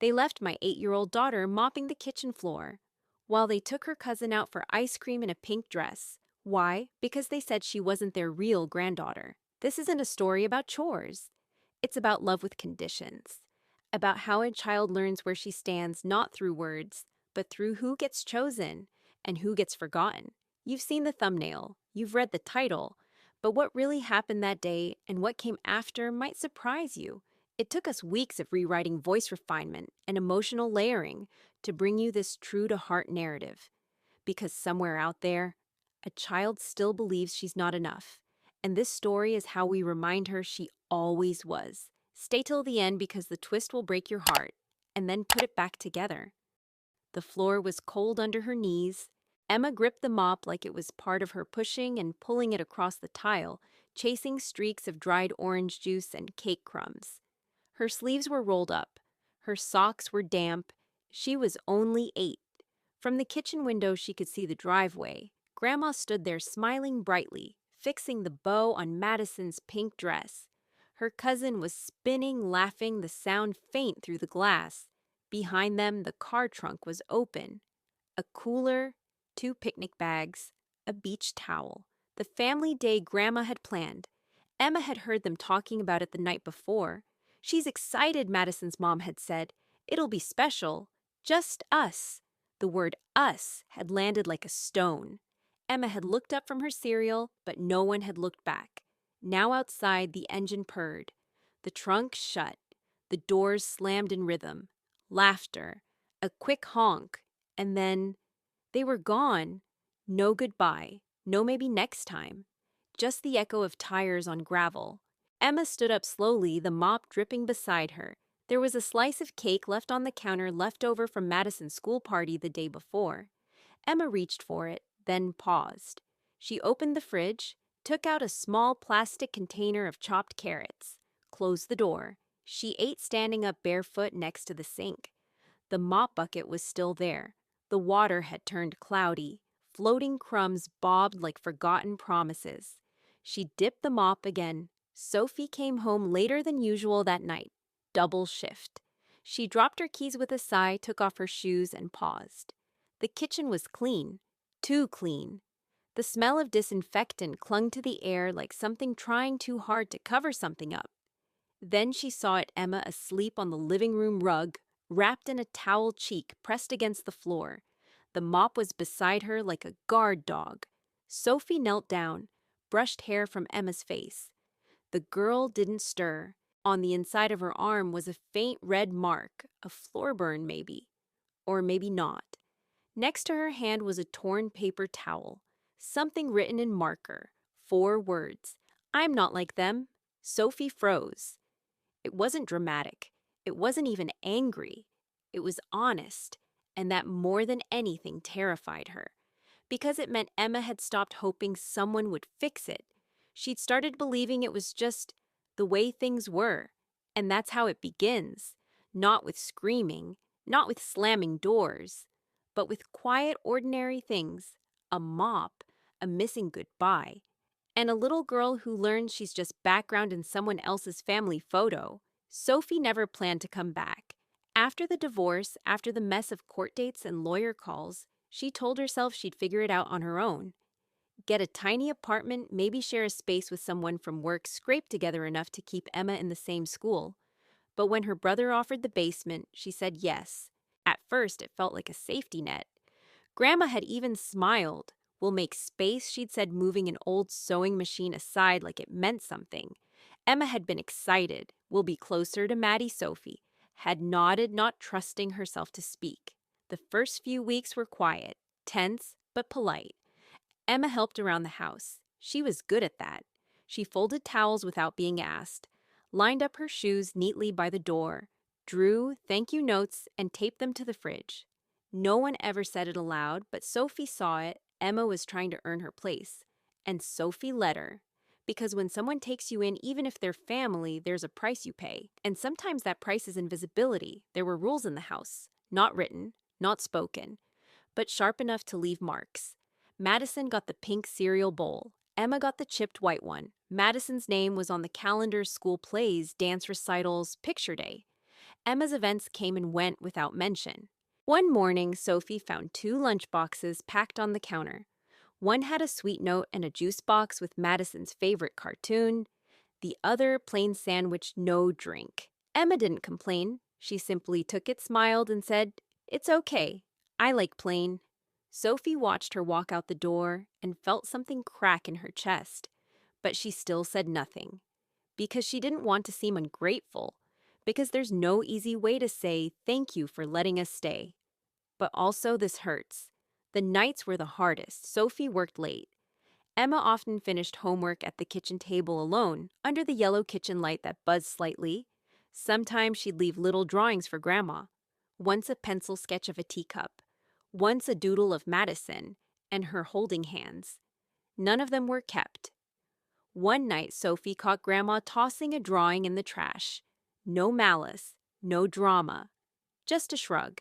They left my 8-year-old daughter mopping the kitchen floor, while they took her cousin out for ice cream in a pink dress. Why? Because they said she wasn't their real granddaughter. This isn't a story about chores. It's about love with conditions. About how a child learns where she stands not through words, but through who gets chosen and who gets forgotten. You've seen the thumbnail, you've read the title, but what really happened that day and what came after might surprise you. It took us weeks of rewriting voice refinement and emotional layering to bring you this true-to-heart narrative. Because somewhere out there, a child still believes she's not enough. And this story is how we remind her she always was. Stay till the end because the twist will break your heart, and then put it back together. The floor was cold under her knees. Emma gripped the mop like it was part of her, pushing and pulling it across the tile, chasing streaks of dried orange juice and cake crumbs. Her sleeves were rolled up. Her socks were damp. She was only 8. From the kitchen window she could see the driveway. Grandma stood there smiling brightly, fixing the bow on Madison's pink dress. Her cousin was spinning, laughing, the sound faint through the glass. Behind them, the car trunk was open. A cooler, 2 picnic bags, a beach towel. The family day Grandma had planned. Emma had heard them talking about it the night before. "She's excited," Madison's mom had said. "It'll be special. Just us." The word us had landed like a stone. Emma had looked up from her cereal, but no one had looked back. Now outside, the engine purred. The trunk shut. The doors slammed in rhythm. Laughter. A quick honk. And then they were gone. No goodbye. No maybe next time. Just the echo of tires on gravel. Emma stood up slowly, the mop dripping beside her. There was a slice of cake left on the counter, left over from Madison's school party the day before. Emma reached for it, then paused. She opened the fridge, took out a small plastic container of chopped carrots, closed the door. She ate standing up barefoot next to the sink. The mop bucket was still there. The water had turned cloudy. Floating crumbs bobbed like forgotten promises. She dipped the mop again. Sophie came home later than usual that night. Double shift. She dropped her keys with a sigh, took off her shoes, and paused. The kitchen was clean. Too clean. The smell of disinfectant clung to the air like something trying too hard to cover something up. Then she saw Emma asleep on the living room rug, wrapped in a towel, cheek pressed against the floor. The mop was beside her like a guard dog. Sophie knelt down, brushed hair from Emma's face. The girl didn't stir. On the inside of her arm was a faint red mark, a floor burn maybe. Or maybe not. Next to her hand was a torn paper towel. Something written in marker. 4 words. "I'm not like them." Sophie froze. It wasn't dramatic. It wasn't even angry. It was honest. And that more than anything terrified her. Because it meant Emma had stopped hoping someone would fix it. She'd started believing it was just the way things were. And that's how it begins. Not with screaming, not with slamming doors, but with quiet, ordinary things. A mop, a missing goodbye, and a little girl who learns she's just background in someone else's family photo. Sophie never planned to come back. After the divorce, after the mess of court dates and lawyer calls, she told herself she'd figure it out on her own. Get a tiny apartment, maybe share a space with someone from work, scrape together enough to keep Emma in the same school. But when her brother offered the basement, she said yes. At first, it felt like a safety net. Grandma had even smiled. "We'll make space," she'd said, moving an old sewing machine aside like it meant something. Emma had been excited. "We'll be closer to Maddie." Sophie had nodded, not trusting herself to speak. The first few weeks were quiet, tense, but polite. Emma helped around the house. She was good at that. She folded towels without being asked, lined up her shoes neatly by the door, drew thank you notes, and taped them to the fridge. No one ever said it aloud, but Sophie saw it. Emma was trying to earn her place. And Sophie let her. Because when someone takes you in, even if they're family, there's a price you pay. And sometimes that price is invisibility. There were rules in the house. Not written, not spoken, but sharp enough to leave marks. Madison got the pink cereal bowl. Emma got the chipped white one. Madison's name was on the calendar, school plays, dance recitals, picture day. Emma's events came and went without mention. One morning, Sophie found 2 lunchboxes packed on the counter. One had a sweet note and a juice box with Madison's favorite cartoon. The other, plain sandwich, no drink. Emma didn't complain. She simply took it, smiled, and said, "It's okay. I like plain." Sophie watched her walk out the door and felt something crack in her chest. But she still said nothing. Because she didn't want to seem ungrateful. Because there's no easy way to say thank you for letting us stay. But also this hurts. The nights were the hardest. Sophie worked late. Emma often finished homework at the kitchen table alone, under the yellow kitchen light that buzzed slightly. Sometimes she'd leave little drawings for Grandma. Once a pencil sketch of a teacup. Once a doodle of Madison and her holding hands. None of them were kept. One night, Sophie caught Grandma tossing a drawing in the trash. No malice, no drama, just a shrug.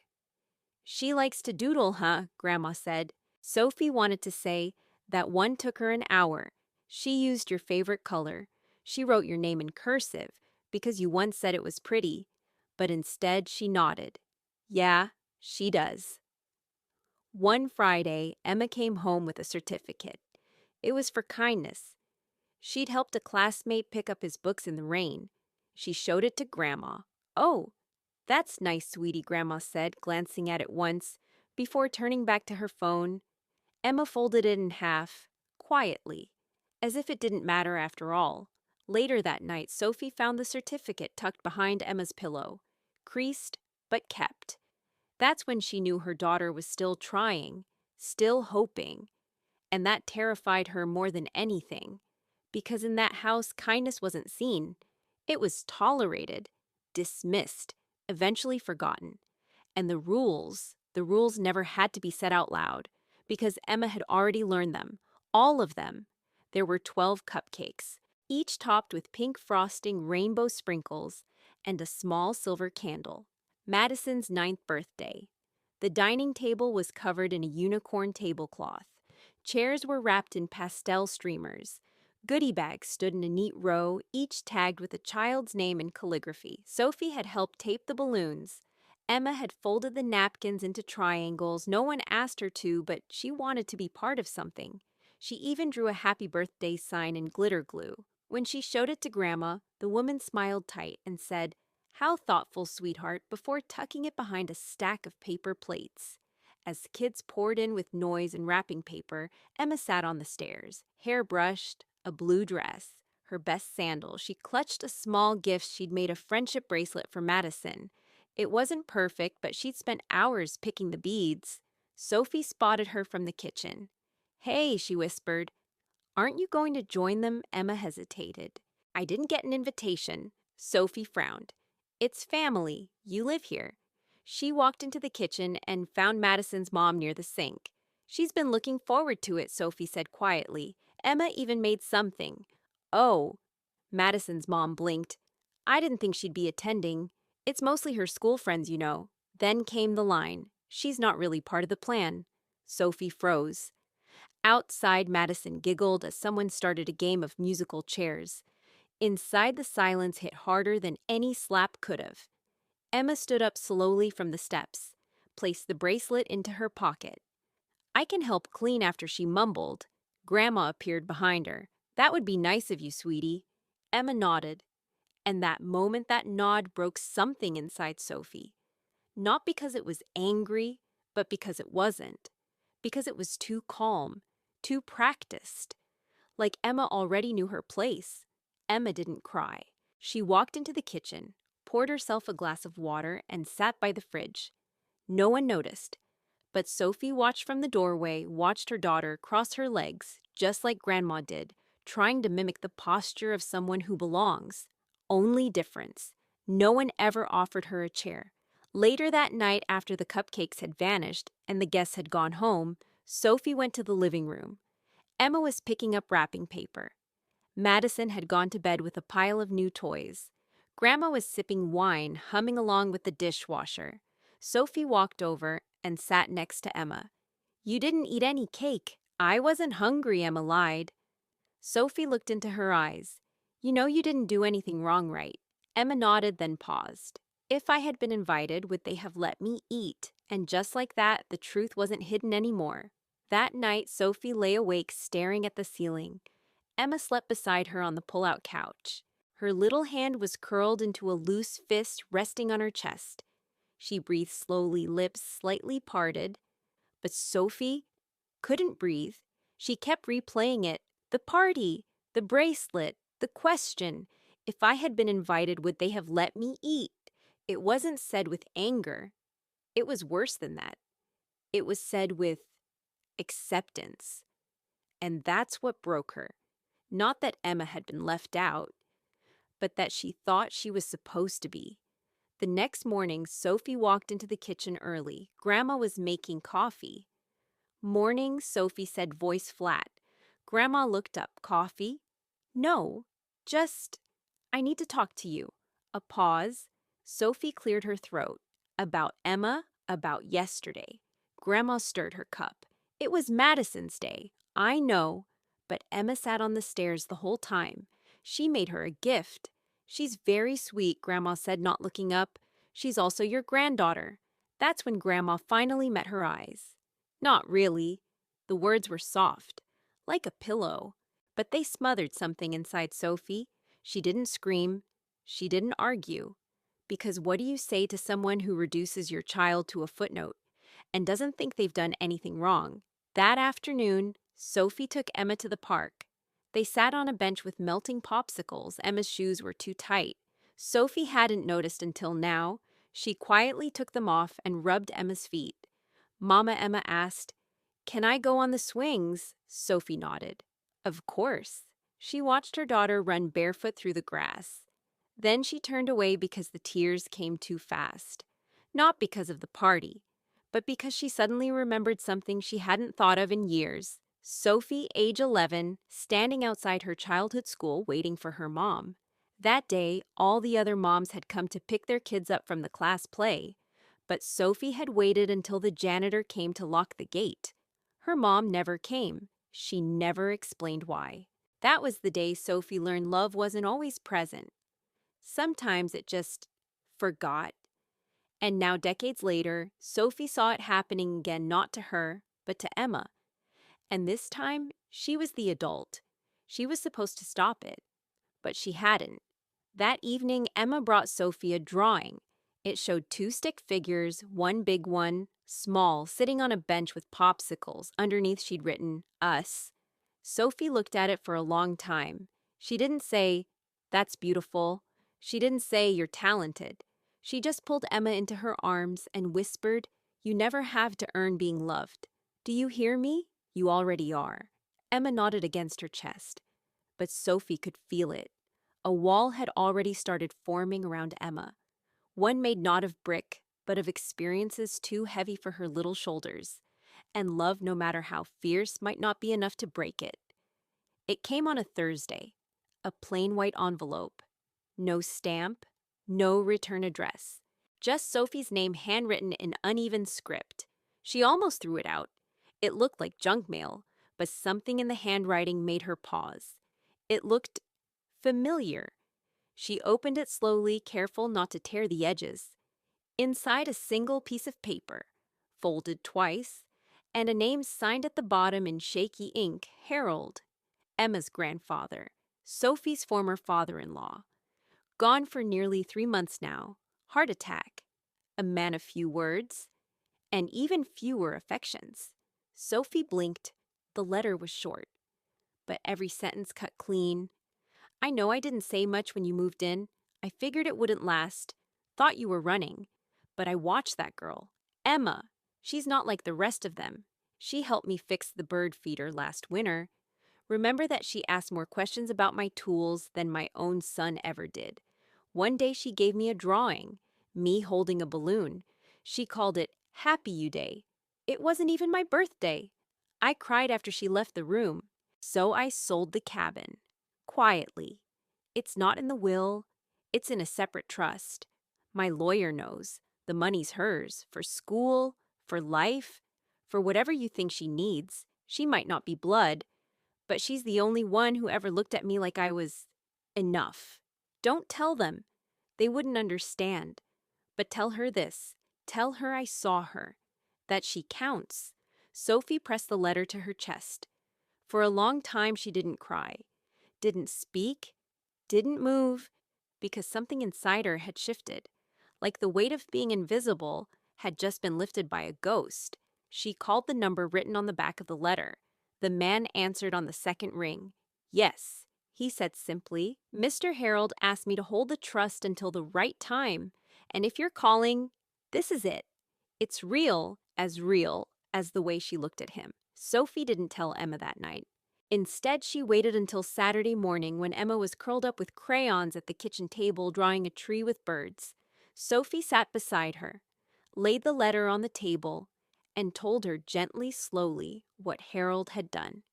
"She likes to doodle, huh?" Grandma said. Sophie wanted to say, "That one took her an hour. She used your favorite color. She wrote your name in cursive because you once said it was pretty." But instead, she nodded. "Yeah, she does." One Friday, Emma came home with a certificate. It was for kindness. She'd helped a classmate pick up his books in the rain. She showed it to Grandma. "Oh, that's nice, sweetie," Grandma said, glancing at it once, before turning back to her phone. Emma folded it in half, quietly, as if it didn't matter after all. Later that night, Sophie found the certificate tucked behind Emma's pillow, creased but kept. That's when she knew her daughter was still trying, still hoping, and that terrified her more than anything. Because in that house, kindness wasn't seen. It was tolerated, dismissed, eventually forgotten. And the rules never had to be said out loud, because Emma had already learned them, all of them. There were 12 cupcakes, each topped with pink frosting, rainbow sprinkles, and a small silver candle. Madison's 9th birthday. The dining table was covered in a unicorn tablecloth. Chairs were wrapped in pastel streamers. Goodie bags stood in a neat row, each tagged with a child's name in calligraphy. Sophie had helped tape the balloons. Emma had folded the napkins into triangles. No one asked her to, but she wanted to be part of something. She even drew a happy birthday sign in glitter glue. When she showed it to Grandma, the woman smiled tight and said, "How thoughtful, sweetheart," before tucking it behind a stack of paper plates. As kids poured in with noise and wrapping paper, Emma sat on the stairs, hair brushed, a blue dress, her best sandals. She clutched a small gift she'd made, a friendship bracelet for Madison. It wasn't perfect, but she'd spent hours picking the beads. Sophie spotted her from the kitchen. "Hey," she whispered. "Aren't you going to join them?" Emma hesitated. "I didn't get an invitation." Sophie frowned. "It's family. You live here." She walked into the kitchen and found Madison's mom near the sink. "She's been looking forward to it," Sophie said quietly. "Emma even made something." "Oh." Madison's mom blinked. "I didn't think she'd be attending. It's mostly her school friends, you know." Then came the line. "She's not really part of the plan." Sophie froze. Outside, Madison giggled as someone started a game of musical chairs. Inside, the silence hit harder than any slap could have. Emma stood up slowly from the steps, placed the bracelet into her pocket. "I can help clean," after she mumbled. Grandma appeared behind her. "That would be nice of you, sweetie." Emma nodded. And that moment, that nod broke something inside Sophie. Not because it was angry, but because it wasn't. Because it was too calm, too practiced. Like Emma already knew her place. Emma didn't cry. She walked into the kitchen, poured herself a glass of water, and sat by the fridge. No one noticed. But Sophie watched from the doorway, watched her daughter cross her legs, just like Grandma did, trying to mimic the posture of someone who belongs. Only difference. No one ever offered her a chair. Later that night, after the cupcakes had vanished and the guests had gone home, Sophie went to the living room. Emma was picking up wrapping paper. Madison had gone to bed with a pile of new toys. Grandma was sipping wine, humming along with the dishwasher. Sophie walked over and sat next to Emma. "You didn't eat any cake." "I wasn't hungry," Emma lied. Sophie looked into her eyes. "You know you didn't do anything wrong, right?" Emma nodded, then paused. If I had been invited, would they have let me eat? And just like that, the truth wasn't hidden anymore. That night, Sophie lay awake staring at the ceiling. Emma slept beside her on the pull-out couch. Her little hand was curled into a loose fist resting on her chest. She breathed slowly, lips slightly parted. But Sophie couldn't breathe. She kept replaying it. The party, the bracelet, the question. If I had been invited, would they have let me eat? It wasn't said with anger. It was worse than that. It was said with acceptance. And that's what broke her. Not that Emma had been left out, but that she thought she was supposed to be. The next morning, Sophie walked into the kitchen early. Grandma was making coffee. "Morning," Sophie said, voice flat. Grandma looked up. "Coffee?" "No, just, I need to talk to you." A pause. Sophie cleared her throat. "About Emma, about yesterday." Grandma stirred her cup. "It was Madison's day. I know, but Emma sat on the stairs the whole time. She made her a gift." "She's very sweet," Grandma said, not looking up. "She's also your granddaughter." That's when Grandma finally met her eyes. "Not really." The words were soft, like a pillow, but they smothered something inside Sophie. She didn't scream. She didn't argue. Because what do you say to someone who reduces your child to a footnote and doesn't think they've done anything wrong? That afternoon, Sophie took Emma to the park. They sat on a bench with melting popsicles. Emma's shoes were too tight. Sophie hadn't noticed until now. She quietly took them off and rubbed Emma's feet. Mama Emma asked, "Can I go on the swings?" Sophie nodded. Of course. She watched her daughter run barefoot through the grass. Then she turned away because the tears came too fast. Not because of the party, but because she suddenly remembered something she hadn't thought of in years. Sophie, age 11, standing outside her childhood school waiting for her mom. That day, all the other moms had come to pick their kids up from the class play, but Sophie had waited until the janitor came to lock the gate. Her mom never came. She never explained why. That was the day Sophie learned love wasn't always present. Sometimes it just forgot. And now, decades later, Sophie saw it happening again, not to her, but to Emma. And this time, she was the adult. She was supposed to stop it, but she hadn't. That evening, Emma brought Sophie a drawing. It showed two stick figures, one big one, small, sitting on a bench with popsicles. Underneath, she'd written, "Us." Sophie looked at it for a long time. She didn't say, "That's beautiful." She didn't say, "You're talented." She just pulled Emma into her arms and whispered, "You never have to earn being loved. Do you hear me? You already are." Emma nodded against her chest, but Sophie could feel it. A wall had already started forming around Emma. One made not of brick, but of experiences too heavy for her little shoulders. And love, no matter how fierce, might not be enough to break it. It came on a Thursday. A plain white envelope. No stamp, no return address. Just Sophie's name handwritten in uneven script. She almost threw it out. It looked like junk mail, but something in the handwriting made her pause. It looked familiar. She opened it slowly, careful not to tear the edges. Inside, a single piece of paper, folded twice, and a name signed at the bottom in shaky ink, Harold, Emma's grandfather, Sophie's former father-in-law. Gone for nearly 3 months now. Heart attack. A man of few words, and even fewer affections. Sophie blinked. The letter was short, but every sentence cut clean. "I know I didn't say much when you moved in. I figured it wouldn't last. Thought you were running. But I watched that girl. Emma. She's not like the rest of them. She helped me fix the bird feeder last winter. Remember that she asked more questions about my tools than my own son ever did. One day she gave me a drawing, me holding a balloon. She called it Happy You Day. It wasn't even my birthday. I cried after she left the room. So I sold the cabin. Quietly. It's not in the will. It's in a separate trust. My lawyer knows. The money's hers. For school, for life, for whatever you think she needs. She might not be blood, but she's the only one who ever looked at me like I was enough. Don't tell them. They wouldn't understand. But tell her this. Tell her I saw her. That she counts." Sophie pressed the letter to her chest. For a long time she didn't cry, didn't speak, didn't move, because something inside her had shifted. Like the weight of being invisible had just been lifted by a ghost. She called the number written on the back of the letter. The man answered on the second ring. "Yes," he said simply. "Mr. Harold asked me to hold the trust until the right time. And if you're calling, this is it. It's real as the way she looked at him." Sophie didn't tell Emma that night. Instead, she waited until Saturday morning when Emma was curled up with crayons at the kitchen table drawing a tree with birds. Sophie sat beside her, laid the letter on the table, and told her gently, slowly, what Harold had done.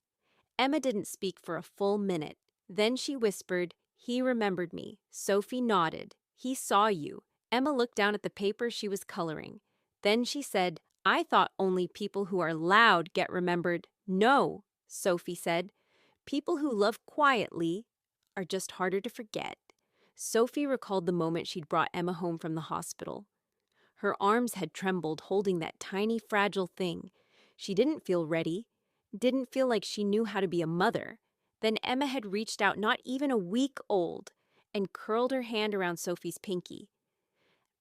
Emma didn't speak for a full minute. Then she whispered, "He remembered me." Sophie nodded. "He saw you." Emma looked down at the paper she was coloring. Then she said, "I thought only people who are loud get remembered." "No," Sophie said. "People who love quietly are just harder to forget." Sophie recalled the moment she'd brought Emma home from the hospital. Her arms had trembled holding that tiny, fragile thing. She didn't feel ready, didn't feel like she knew how to be a mother. Then Emma had reached out, not even a week old, and curled her hand around Sophie's pinky.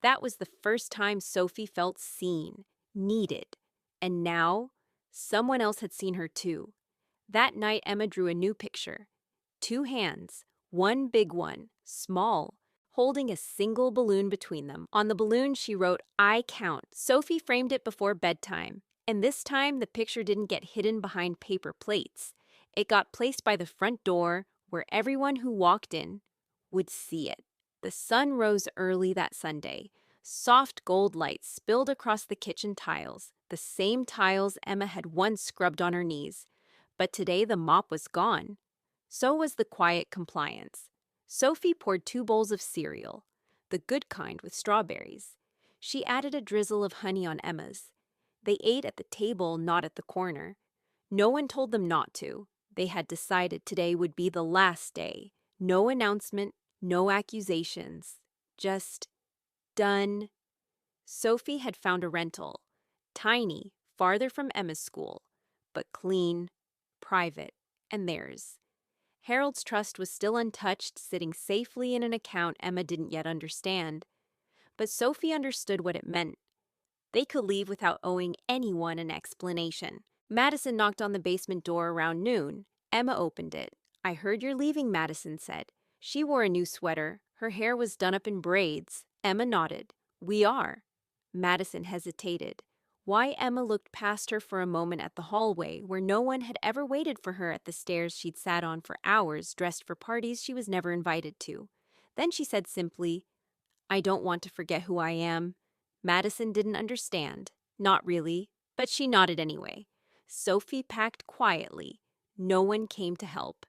That was the first time Sophie felt seen, needed. And now, someone else had seen her too. That night, Emma drew a new picture. 2 hands, one big one, small, holding a single balloon between them. On the balloon, she wrote, "I count." Sophie framed it before bedtime. And this time, the picture didn't get hidden behind paper plates. It got placed by the front door, where everyone who walked in would see it. The sun rose early that Sunday. Soft gold light spilled across the kitchen tiles, the same tiles Emma had once scrubbed on her knees. But today the mop was gone. So was the quiet compliance. Sophie poured 2 bowls of cereal, the good kind with strawberries. She added a drizzle of honey on Emma's. They ate at the table, not at the corner. No one told them not to. They had decided today would be the last day. No announcement, no accusations. Just done. Sophie had found a rental. Tiny, farther from Emma's school, but clean, private, and theirs. Harold's trust was still untouched, sitting safely in an account Emma didn't yet understand. But Sophie understood what it meant. They could leave without owing anyone an explanation. Madison knocked on the basement door around noon. Emma opened it. "I heard you're leaving," Madison said. She wore a new sweater. Her hair was done up in braids. Emma nodded. "We are." Madison hesitated. Why Emma looked past her for a moment at the hallway, where no one had ever waited for her at the stairs she'd sat on for hours, dressed for parties she was never invited to. Then she said simply, "I don't want to forget who I am." Madison didn't understand. Not really, but she nodded anyway. Sophie packed quietly. No one came to help.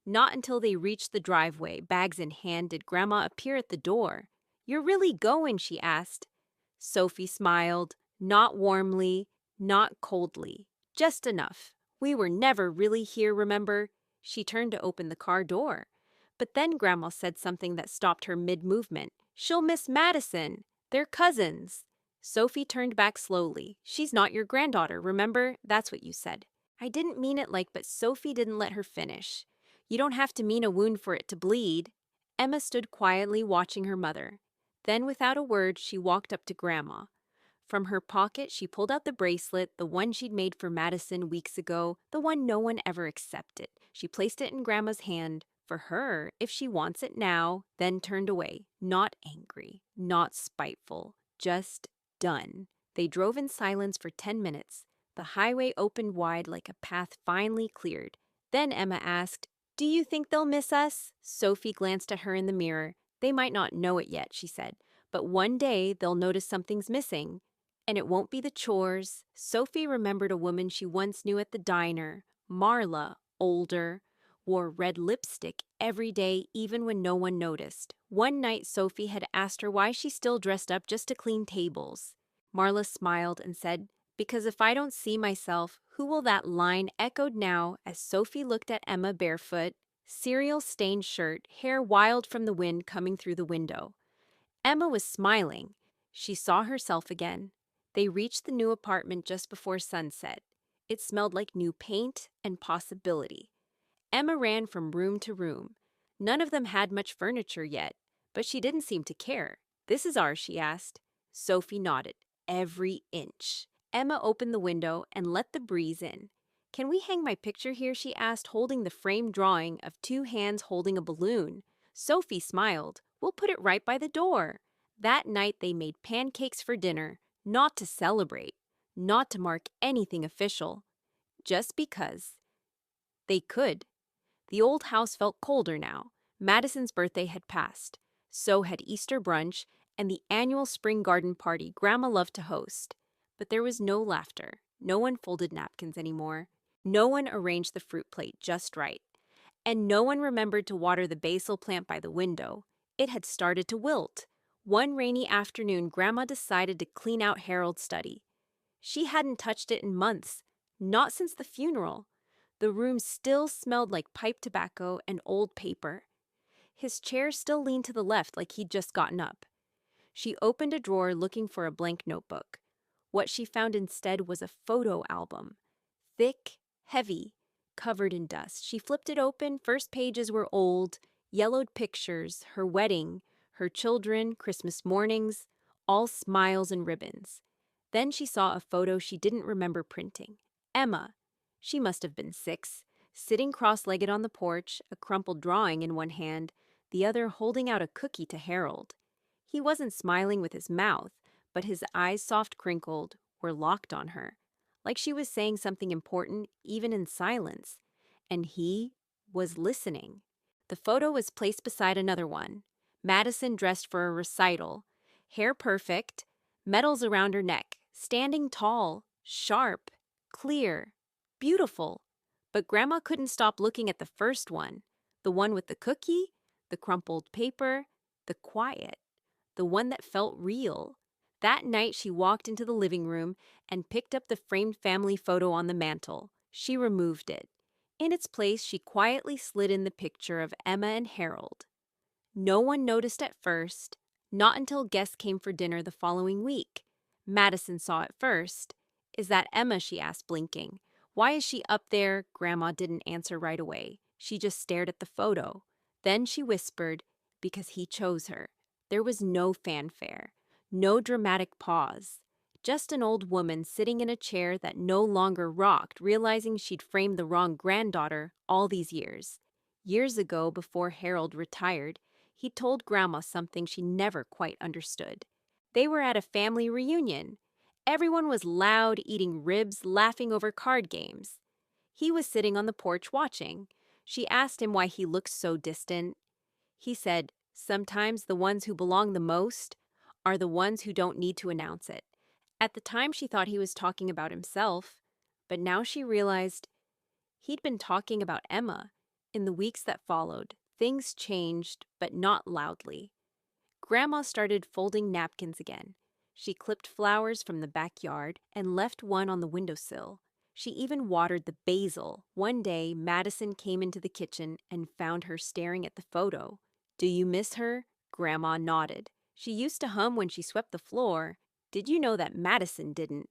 Not until they reached the driveway, bags in hand, did Grandma appear at the door. "You're really going?" she asked. Sophie smiled. Not warmly, not coldly. Just enough. "We were never really here, remember?" She turned to open the car door. But then Grandma said something that stopped her mid-movement. "She'll miss Madison. They're cousins." Sophie turned back slowly. "She's not your granddaughter, remember? That's what you said." "I didn't mean it like," but Sophie didn't let her finish. "You don't have to mean a wound for it to bleed." Emma stood quietly watching her mother. Then, without a word, she walked up to Grandma. From her pocket, she pulled out the bracelet, the one she'd made for Madison weeks ago, the one no one ever accepted. She placed it in Grandma's hand, for her, if she wants it now, then turned away, not angry, not spiteful, just done. They drove in silence for 10 minutes. The highway opened wide like a path finally cleared. Then Emma asked, "Do you think they'll miss us?" Sophie glanced at her in the mirror. "They might not know it yet," she said, "but one day they'll notice something's missing. And it won't be the chores." Sophie remembered a woman she once knew at the diner, Marla, older, wore red lipstick every day even when no one noticed. One night Sophie had asked her why she still dressed up just to clean tables. Marla smiled and said, "Because if I don't see myself, who will?" That line echoed now as Sophie looked at Emma barefoot, cereal-stained shirt, hair wild from the wind coming through the window. Emma was smiling. She saw herself again. They reached the new apartment just before sunset. It smelled like new paint and possibility. Emma ran from room to room. None of them had much furniture yet, but she didn't seem to care. "This is ours," she asked. Sophie nodded. "Every inch." Emma opened the window and let the breeze in. "Can we hang my picture here?" she asked, holding the framed drawing of two hands holding a balloon. Sophie smiled. "We'll put it right by the door." That night they made pancakes for dinner, not to celebrate, not to mark anything official, just because they could. The old house felt colder now. Madison's birthday had passed. So had Easter brunch and the annual spring garden party Grandma loved to host. But there was no laughter. No one folded napkins anymore. No one arranged the fruit plate just right. And no one remembered to water the basil plant by the window. It had started to wilt. One rainy afternoon, Grandma decided to clean out Harold's study. She hadn't touched it in months, not since the funeral. The room still smelled like pipe tobacco and old paper. His chair still leaned to the left like he'd just gotten up. She opened a drawer looking for a blank notebook. What she found instead was a photo album. Thick, heavy, covered in dust. She flipped it open. First pages were old, yellowed pictures, her wedding, her children, Christmas mornings, all smiles and ribbons. Then she saw a photo she didn't remember printing. Emma. She must have been 6, sitting cross-legged on the porch, a crumpled drawing in one hand, the other holding out a cookie to Harold. He wasn't smiling with his mouth, but his eyes, soft crinkled, were locked on her, like she was saying something important even in silence. And he was listening. The photo was placed beside another one. Madison dressed for a recital, hair perfect, medals around her neck, standing tall, sharp, clear, beautiful. But Grandma couldn't stop looking at the first one, the one with the cookie, the crumpled paper, the quiet, the one that felt real. That night she walked into the living room and picked up the framed family photo on the mantel. She removed it. In its place, she quietly slid in the picture of Emma and Harold. No one noticed at first, not until guests came for dinner the following week. Madison saw it first. "Is that Emma?" she asked, blinking. "Why is she up there?" Grandma didn't answer right away. She just stared at the photo. Then she whispered, "Because he chose her." There was no fanfare, no dramatic pause. Just an old woman sitting in a chair that no longer rocked, realizing she'd framed the wrong granddaughter all these years. Years ago, before Harold retired, he told Grandma something she never quite understood. They were at a family reunion. Everyone was loud, eating ribs, laughing over card games. He was sitting on the porch watching. She asked him why he looked so distant. He said, "Sometimes the ones who belong the most are the ones who don't need to announce it." At the time, she thought he was talking about himself, but now she realized he'd been talking about Emma. In the weeks that followed, things changed, but not loudly. Grandma started folding napkins again. She clipped flowers from the backyard and left one on the windowsill. She even watered the basil. One day, Madison came into the kitchen and found her staring at the photo. "Do you miss her?" Grandma nodded. "She used to hum when she swept the floor. Did you know that Madison didn't?"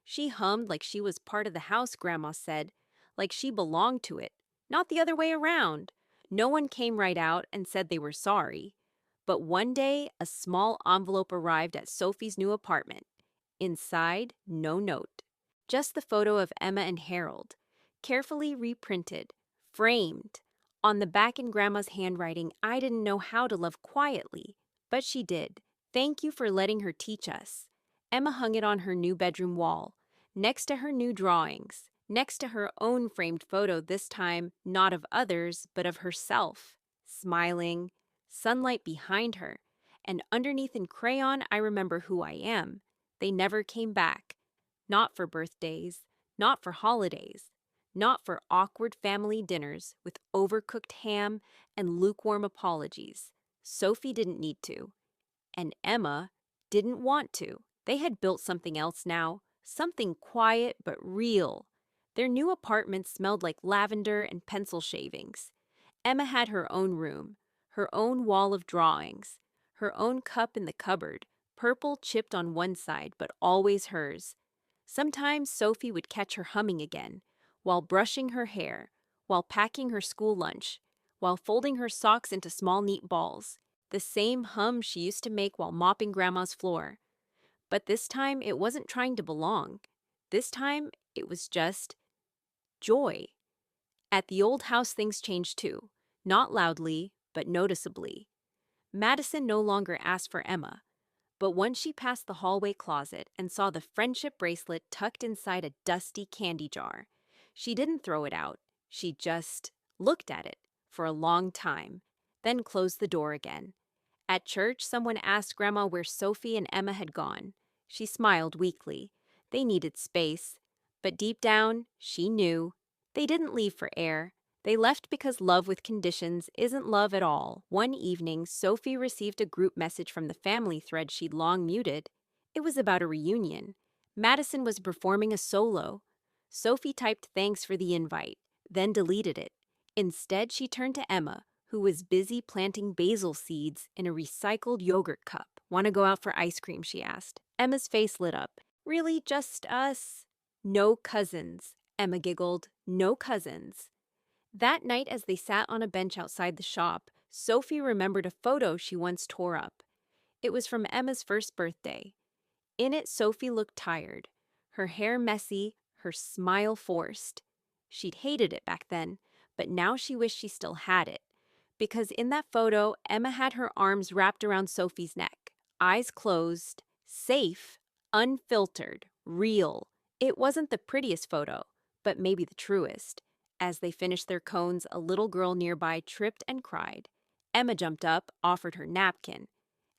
"She hummed like she was part of the house," Grandma said, "like she belonged to it, not the other way around." No one came right out and said they were sorry. But one day, a small envelope arrived at Sophie's new apartment. Inside, no note. Just the photo of Emma and Harold, carefully reprinted, framed. On the back in Grandma's handwriting, "I didn't know how to love quietly, but she did. Thank you for letting her teach us." Emma hung it on her new bedroom wall, next to her new drawings, next to her own framed photo, this time not of others, but of herself, smiling, sunlight behind her, and underneath in crayon, "I remember who I am." They never came back. Not for birthdays, not for holidays, not for awkward family dinners with overcooked ham and lukewarm apologies. Sophie didn't need to, and Emma didn't want to. They had built something else now, something quiet but real. Their new apartment smelled like lavender and pencil shavings. Emma had her own room, her own wall of drawings, her own cup in the cupboard, purple chipped on one side, but always hers. Sometimes Sophie would catch her humming again, while brushing her hair, while packing her school lunch, while folding her socks into small neat balls, the same hum she used to make while mopping Grandma's floor. But this time it wasn't trying to belong. This time it was just joy. At the old house things changed too, not loudly, but noticeably. Madison no longer asked for Emma, but once she passed the hallway closet and saw the friendship bracelet tucked inside a dusty candy jar, she didn't throw it out. She just looked at it for a long time, then closed the door again. At church, someone asked Grandma where Sophie and Emma had gone. She smiled weakly. They needed space, but deep down, she knew. They didn't leave for air. They left because love with conditions isn't love at all. One evening, Sophie received a group message from the family thread she'd long muted. It was about a reunion. Madison was performing a solo. Sophie typed thanks for the invite, then deleted it. Instead, she turned to Emma, who was busy planting basil seeds in a recycled yogurt cup. "Want to go out for ice cream?" she asked. Emma's face lit up. "Really, just us?" "No cousins," Emma giggled. "No cousins." That night, as they sat on a bench outside the shop, Sophie remembered a photo she once tore up. It was from Emma's first birthday. In it, Sophie looked tired, her hair messy, her smile forced. She'd hated it back then, but now she wished she still had it. Because in that photo, Emma had her arms wrapped around Sophie's neck, eyes closed, safe, unfiltered, real. It wasn't the prettiest photo, but maybe the truest. As they finished their cones, a little girl nearby tripped and cried. Emma jumped up, offered her napkin,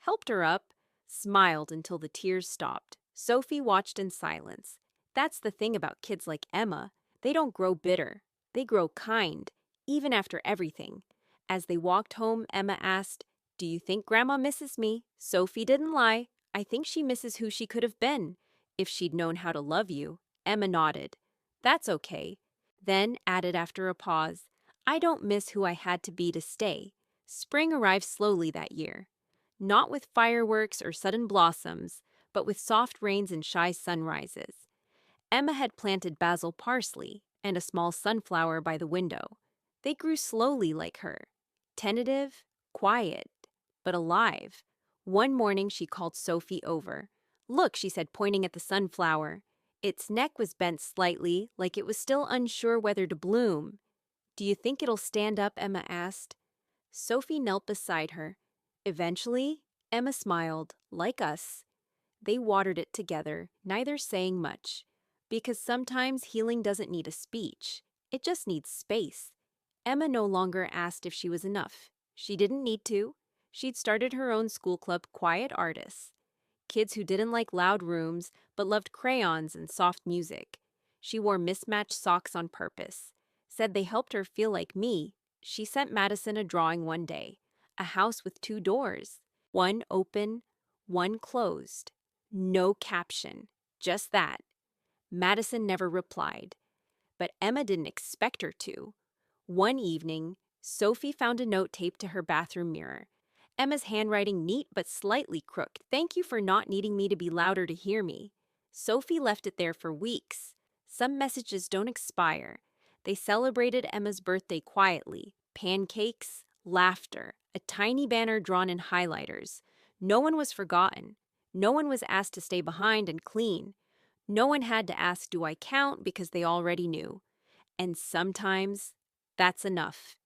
helped her up, smiled until the tears stopped. Sophie watched in silence. That's the thing about kids like Emma. They don't grow bitter. They grow kind, even after everything. As they walked home, Emma asked, "Do you think Grandma misses me?" Sophie didn't lie. "I think she misses who she could have been. If she'd known how to love you." Emma nodded. "That's okay." Then added after a pause, "I don't miss who I had to be to stay." Spring arrived slowly that year. Not with fireworks or sudden blossoms, but with soft rains and shy sunrises. Emma had planted basil parsley and a small sunflower by the window. They grew slowly like her. Tentative, quiet, but alive. One morning she called Sophie over. "Look," she said, pointing at the sunflower. Its neck was bent slightly, like it was still unsure whether to bloom. "Do you think it'll stand up?" Emma asked. Sophie knelt beside her. Eventually, Emma smiled, like us. They watered it together, neither saying much. Because sometimes healing doesn't need a speech. It just needs space. Emma no longer asked if she was enough. She didn't need to. She'd started her own school club, Quiet Artists. Kids who didn't like loud rooms, but loved crayons and soft music. She wore mismatched socks on purpose. Said they helped her feel like me. She sent Madison a drawing one day. A house with 2 doors. One open, one closed. No caption. Just that. Madison never replied. But Emma didn't expect her to. One evening, Sophie found a note taped to her bathroom mirror. Emma's handwriting neat but slightly crooked. "Thank you for not needing me to be louder to hear me." Sophie left it there for weeks. Some messages don't expire. They celebrated Emma's birthday quietly. Pancakes, laughter, a tiny banner drawn in highlighters. No one was forgotten. No one was asked to stay behind and clean. No one had to ask, "Do I count?" because they already knew. And sometimes that's enough.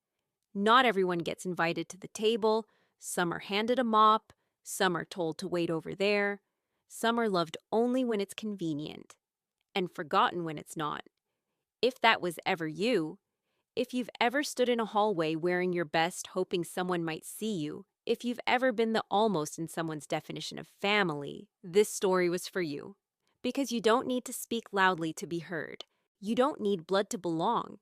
Not everyone gets invited to the table. Some are handed a mop. Some are told to wait over there. Some are loved only when it's convenient and forgotten when it's not. If that was ever you, if you've ever stood in a hallway wearing your best hoping someone might see you, if you've ever been the almost in someone's definition of family, this story was for you. Because you don't need to speak loudly to be heard. You don't need blood to belong.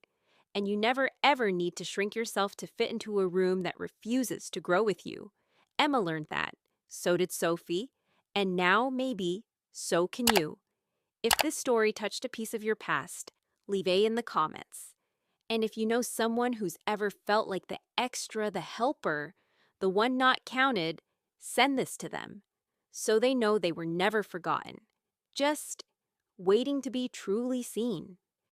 And you never ever need to shrink yourself to fit into a room that refuses to grow with you. Emma learned that. So did Sophie. And now, maybe, so can you. If this story touched a piece of your past, leave A in the comments. And if you know someone who's ever felt like the extra, the helper, the one not counted, send this to them. so they know they were never forgotten, just waiting to be truly seen.